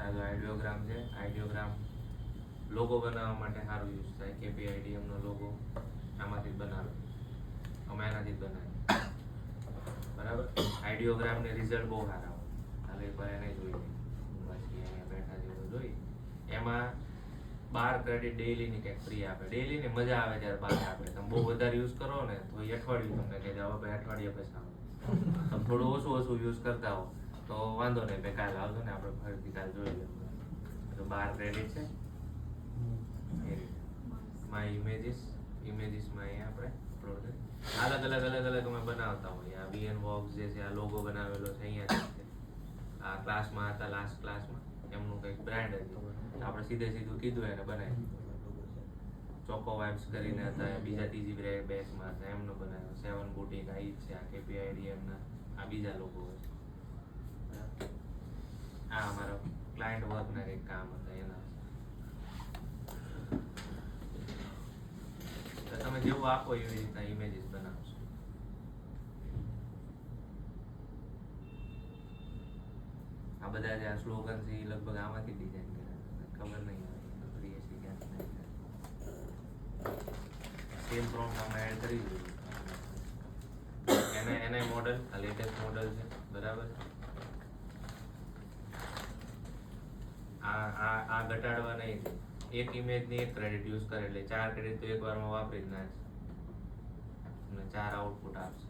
આ જો આઈડિયોગ્રામ છે. આઈડિયોગ્રામ લોગો બનાવવા માટે સારું યુઝ થાય. KPIDM નો લોગો આમાંથી જ બનાવે, અમે એનાથી જ બનાવીએ. બરાબર. આઈડિયોગ્રામ ને રિઝલ્ટ બહુ સારા હોય. હાલ એકવાર એને જોઈ લઈએ. પછી અહીંયા બેઠા જેવું જોઈ. એમાં 12 ક્રેડિટ ડેઈલીની કંઈક ફ્રી આપે. ડેઈલીની મજા આવે ત્યારે 12 આપે. તમે બહુ વધારે યુઝ કરો ને તો એ અઠવાડિયું તમને કહે હવે ભાઈ અઠવાડિયે પૈસા આવે. તમે થોડું ઓછું યુઝ કરતા હો તો વાંધો નહીં, ભાઈ કાલે આવજો ને આપણે ફરીથી કાલે જોઈ લઈએ. તો 12 ક્રેડિટ છે એ રીતે. માય ઇમેજીસમાં અહીંયા આપણે અપલોડ કરીએ. અલગ અમે બનાવતા હોઈએ. આ VN Vox જે છે આ લોગો બનાવેલો છે અહીંયા છે. આ ક્લાસમાં હતા, લાસ્ટ ક્લાસમાં એમનું કંઈક બ્રાન્ડ હતી, આપણે સીધું કીધું એને બનાવી. ચોકો વાઇબ્સ કરીને હતા, બીજા ત્રીજી બેચમાં હતા, એમનો બનાવ્યો. 7 બુટીક આ છે, આ KPIDM ના આ બીજા લોકો છે. આ અમારા ક્લાયન્ટ વર્કના કંઈક કામ હતા એના. તો તમે જેવું આપો એવી રીતના ઇમેજીસ બનાવશો. આ બધા જે આ સ્લોગન છે એ લગભગ આમાંથી ડિઝાઇન કર્યા, ખબર નહીં આવે સેમ પ્રોમ્પ્ટ અમે એડ કરી દીધું. એને મોડલ આ લેટેસ્ટ મોડલ છે. બરાબર. આ ઘટાડવા નહીં, એક ઇમેજની 1 ક્રેડિટ યુઝ કરે એટલે 4 ક્રેડિટ તો એકવારમાં વાપરી જ નાખશે, તમને 4 આઉટપુટ આપશે.